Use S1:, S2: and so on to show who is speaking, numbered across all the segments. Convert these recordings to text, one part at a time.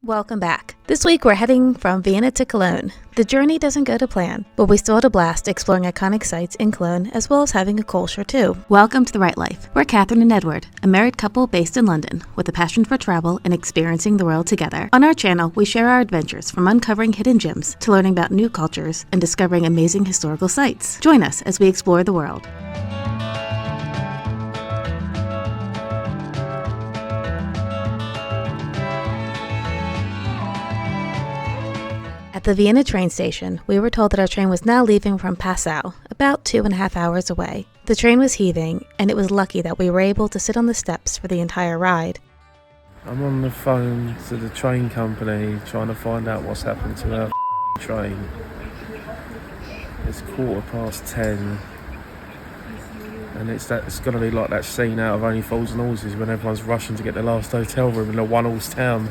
S1: Welcome back. This week we're heading from Vienna to Cologne. The journey doesn't go to plan, but we still had a blast exploring iconic sites in Cologne as well as having a Kölsch or two. Welcome to The Right Life. We're Catherine and Edward, a married couple based in London with a passion for travel and experiencing the world together. On our channel, we share our adventures from uncovering hidden gems to learning about new cultures and discovering amazing historical sites. Join us as we explore the world. At the Vienna train station, we were told that our train was now leaving from Passau, about 2.5 hours away. The train was heaving, and it was lucky that we were able to sit on the steps for the entire ride.
S2: I'm on the phone to the train company trying to find out what's happened to our train. It's 10:15, and it's going to be like that scene out of Only Fools and Horses when everyone's rushing to get their last hotel room in a one-horse town.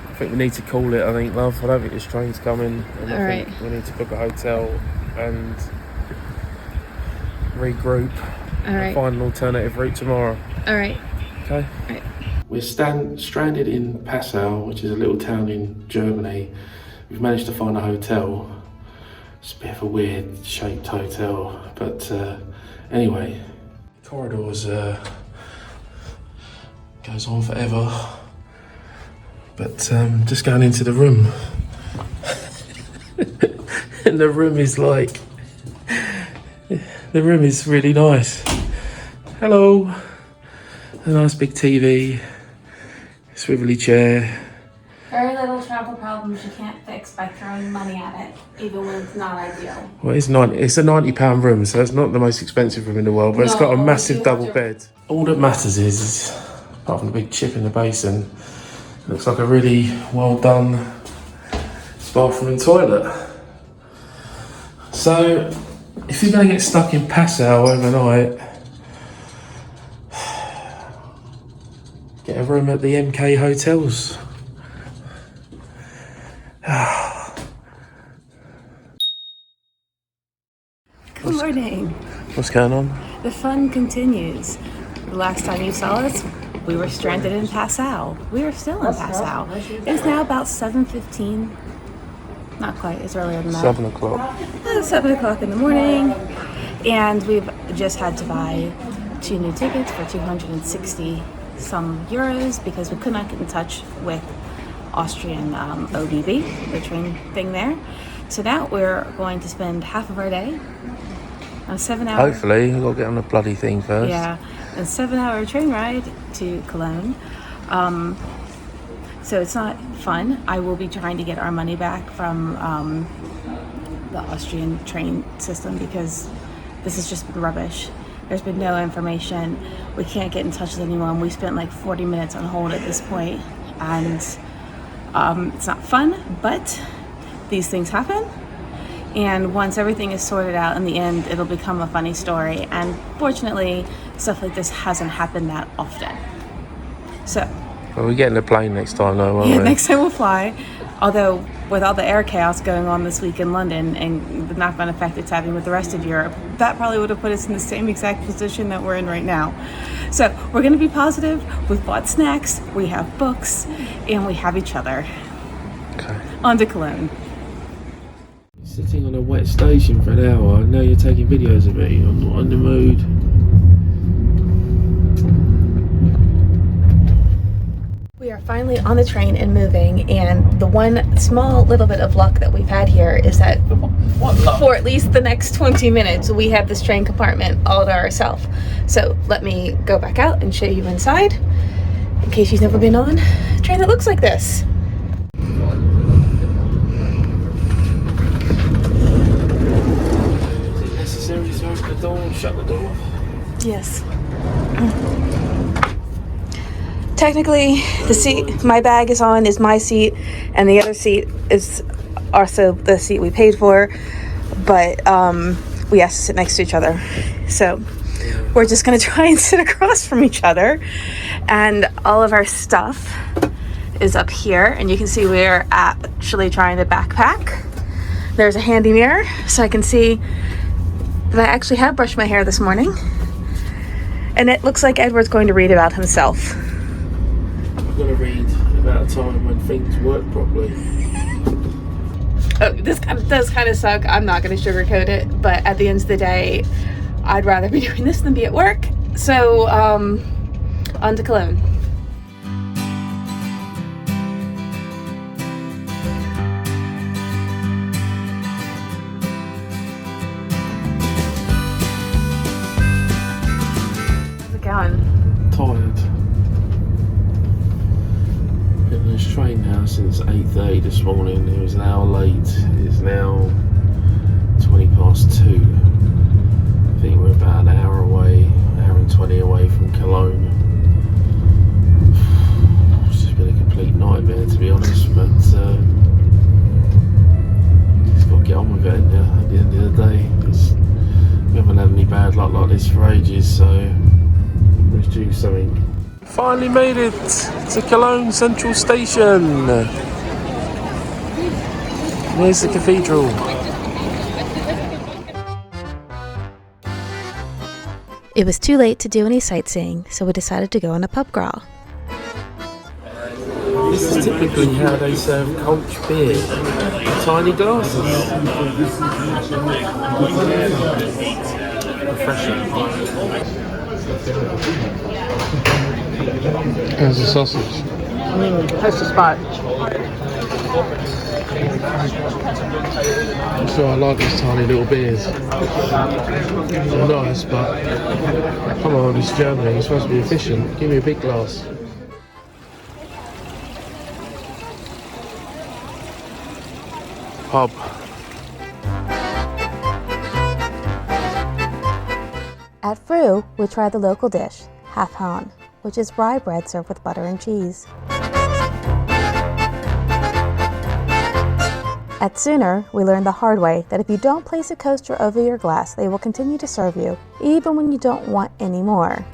S2: I think we need to call it, love. I don't think this train's coming. And I think we need to book a hotel and regroup and find an alternative route tomorrow.
S1: Alright.
S2: Okay?
S1: Alright.
S2: We're stranded in Passau, which is a little town in Germany. We've managed to find a hotel. It's a bit of a weird shaped hotel, but anyway. Corridors goes on forever. But just going into the room, and the room is really nice. Hello, a nice big TV, swivelly chair.
S1: Very little travel problems you can't fix by throwing money at it, even when it's not ideal.
S2: Well, it's a £90 room, so it's not the most expensive room in the world, but it's got a massive double bed. All that matters is, apart from the big chip in the basin, looks like a really well done bathroom and toilet. So, if you're going to get stuck in Passau overnight, get a room at the MK hotels.
S1: Good morning.
S2: What's going on?
S1: The fun continues. The last time you saw us, we were stranded in Passau. We are still in Passau. It's now about 7:15. Not quite, it's earlier than that.
S2: 7 o'clock.
S1: 7 o'clock in the morning. And we've just had to buy 2 new tickets for 260 some euros because we could not get in touch with Austrian OBB, the train thing there. So now we're going to spend half of our day on a 7-hour...
S2: Hopefully, we've got to get on the bloody thing first.
S1: Yeah, a 7-hour train ride to Cologne. So it's not fun. I will be trying to get our money back from the Austrian train system because this has just been rubbish. There's been no information. We can't get in touch with anyone. We spent like 40 minutes on hold at this point, and it's not fun, but these things happen. And once everything is sorted out in the end, it'll become a funny story. And fortunately, stuff like this hasn't happened that often. So.
S2: Well, we're getting a plane next time though, won't we?
S1: Next time we'll fly. Although, with all the air chaos going on this week in London and the knock-on effect it's having with the rest of Europe, that probably would have put us in the same exact position that we're in right now. So, we're going to be positive. We've bought snacks, we have books, and we have each other.
S2: Okay.
S1: On to Cologne.
S2: Sitting on a wet station for an hour, and now you're taking videos of me. I'm not in the mood.
S1: We are finally on the train and moving, and the one small little bit of luck that we've had here is that for at least the next 20 minutes we have this train compartment all to ourselves. So let me go back out and show you inside in case you've never been on a train that looks like this.
S2: The door, shut the door.
S1: Yes. Technically, the seat my bag is on is my seat, and the other seat is also the seat we paid for, but we have to sit next to each other. So we're just going to try and sit across from each other, and all of our stuff is up here, and you can see we're actually trying to backpack. There's a handy mirror, so I can see that I actually have brushed my hair this morning. And it looks like Edward's going to read about himself.
S2: I'm going to read about a time when things work properly.
S1: Oh, this does kind of suck. I'm not going to sugarcoat it, but at the end of the day, I'd rather be doing this than be at work. So, on to Cologne. How's it going?
S2: Tired. Been on this train now since 8:30 this morning. It was an hour late. It's now 2. I think we're about an hour away, hour and 20 away from Cologne. It's just been a complete nightmare, to be honest, but just got to get on with it at the end of the day. We haven't had any bad luck like this for ages, so let's do something. Finally made it to Cologne Central Station. Here's the cathedral.
S1: It was too late to do any sightseeing, so we decided to go on a pub crawl.
S2: This is typically how they serve Kölsch beer. Tiny glasses. Refreshing. How's the sausage?
S1: That's the spot.
S2: So I like these tiny little beers. They're nice, but come on, it's Germany. You're supposed to be efficient. Give me a big glass. Pub.
S1: At Fru, we tried the local dish, Hafhan, which is rye bread served with butter and cheese. At Sooner, we learned the hard way that if you don't place a coaster over your glass, they will continue to serve you, even when you don't want any more.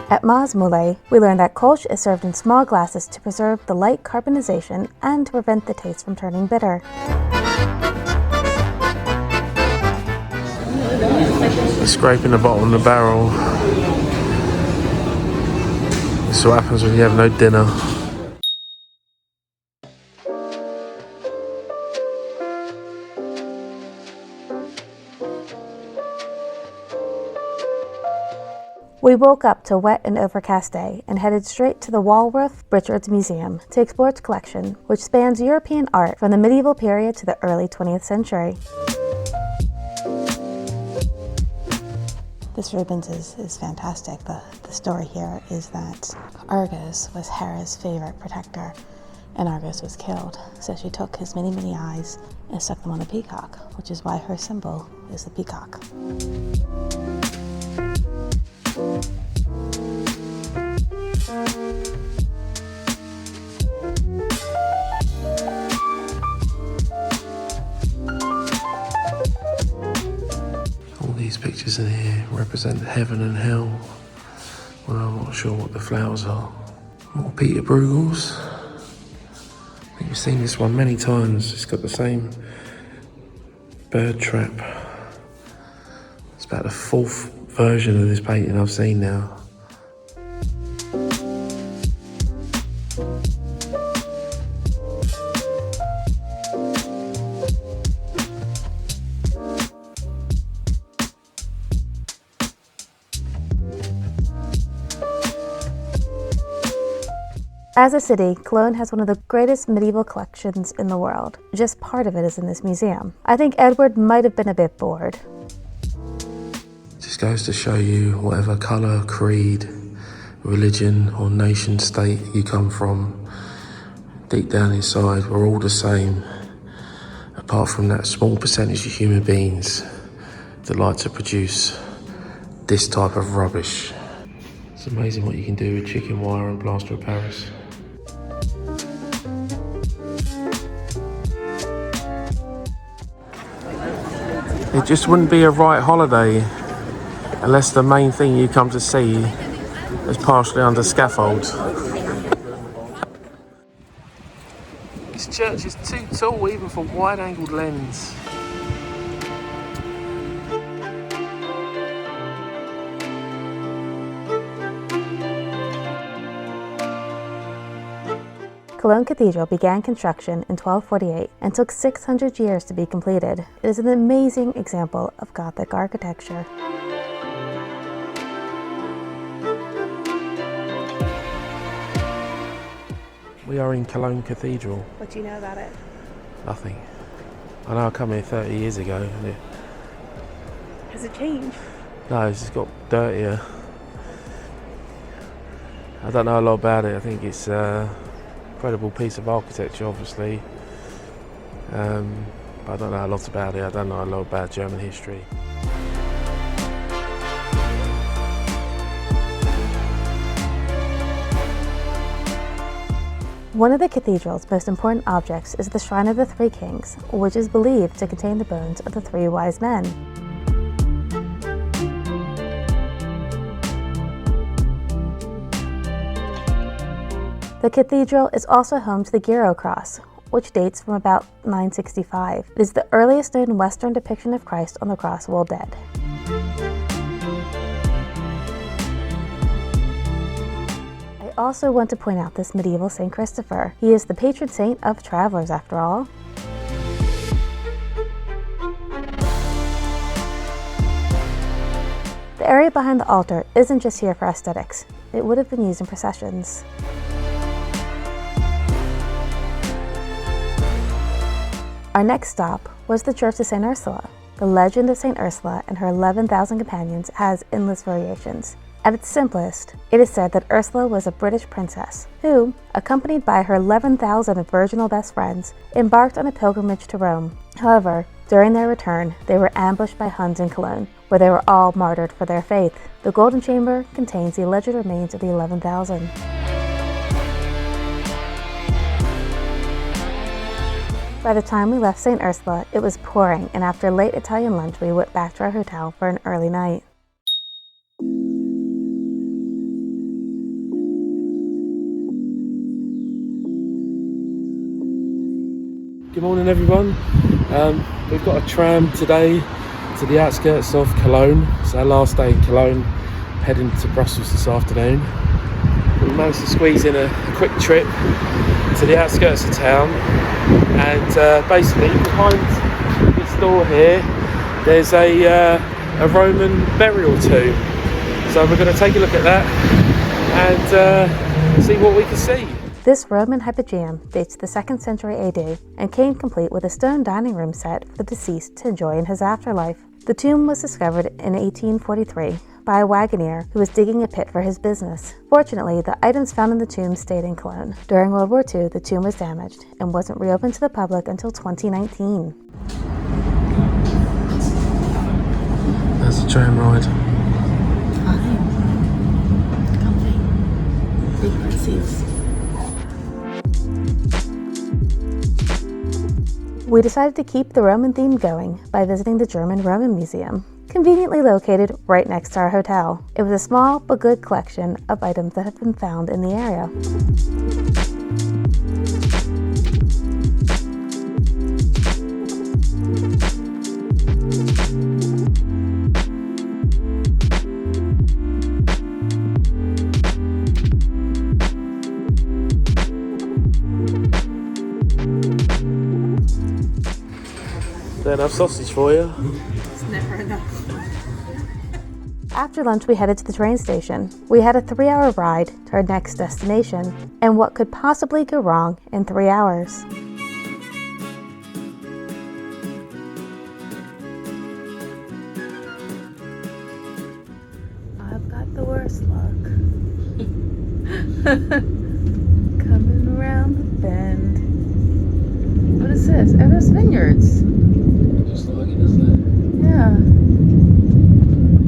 S1: At Maasmühle, we learned that Kölsch is served in small glasses to preserve the light carbonization and to prevent the taste from turning bitter.
S2: Scraping the bottom of the barrel. This is what happens when you have no dinner.
S1: We woke up to a wet and overcast day and headed straight to the Wallraf-Richartz Museum to explore its collection, which spans European art from the medieval period to the early 20th century. This Rubens is fantastic. The story here is that Argus was Hera's favorite protector, and Argus was killed. So she took his many, many eyes and stuck them on a peacock, which is why her symbol is the peacock.
S2: All these pictures in here represent heaven and hell. Well, I'm not sure what the flowers are. More Peter Bruegels. I think we've seen this one many times. It's got the same bird trap. It's about the 4th version of this painting I've seen now.
S1: As a city, Cologne has one of the greatest medieval collections in the world. Just part of it is in this museum. I think Edward might have been a bit bored.
S2: Just goes to show you whatever colour, creed, religion or nation state you come from, deep down inside we're all the same, apart from that small percentage of human beings that like to produce this type of rubbish. It's amazing what you can do with chicken wire and plaster of Paris. It just wouldn't be a right holiday unless the main thing you come to see It's partially under scaffold. This church is too tall even for wide-angled lens.
S1: Cologne Cathedral began construction in 1248 and took 600 years to be completed. It is an amazing example of Gothic architecture.
S2: We are in Cologne Cathedral.
S1: What do you know about it?
S2: Nothing. I know I come here 30 years ago. And
S1: Has it changed?
S2: no, it's just got dirtier. I don't know a lot about it. I think it's an incredible piece of architecture, obviously. But I don't know a lot about it. I don't know a lot about German history.
S1: One of the cathedral's most important objects is the Shrine of the Three Kings, which is believed to contain the bones of the three wise men. The cathedral is also home to the Giro Cross, which dates from about 965. It is the earliest known Western depiction of Christ on the cross while dead. I also want to point out this medieval St. Christopher. He is the patron saint of travelers, after all. The area behind the altar isn't just here for aesthetics. It would have been used in processions. Our next stop was the Church of St. Ursula. The legend of St. Ursula and her 11,000 companions has endless variations. At its simplest, it is said that Ursula was a British princess who, accompanied by her 11,000 virginal best friends, embarked on a pilgrimage to Rome. However, during their return, they were ambushed by Huns in Cologne, where they were all martyred for their faith. The Golden Chamber contains the alleged remains of the 11,000. By the time we left St. Ursula, it was pouring, and after a late Italian lunch, we went back to our hotel for an early night.
S2: Good morning, everyone. We've got a tram today to the outskirts of Cologne. It's our last day in Cologne, heading to Brussels this afternoon. We managed to squeeze in a quick trip to the outskirts of town, and basically behind this door here there's a Roman burial tomb. So we're going to take a look at that and see what we can see.
S1: This Roman hypogeum dates the 2nd century AD and came complete with a stone dining room set for the deceased to enjoy in his afterlife. The tomb was discovered in 1843 by a wagoner who was digging a pit for his business. Fortunately, the items found in the tomb stayed in Cologne. During World War II, the tomb was damaged and wasn't reopened to the public until 2019.
S2: There's a tram ride.
S1: Fine. Comfy. Big front seats. We decided to keep the Roman theme going by visiting the German-Roman Museum, conveniently located right next to our hotel. It was a small but good collection of items that have been found in the area.
S2: Enough sausage for you.
S1: It's never enough. After lunch, we headed to the train station. We had a 3-hour ride to our next destination, and what could possibly go wrong in 3 hours? I've got the worst luck. Coming around the bend. What is this? Oh, those vineyards.
S2: Just like it, isn't it?
S1: Yeah.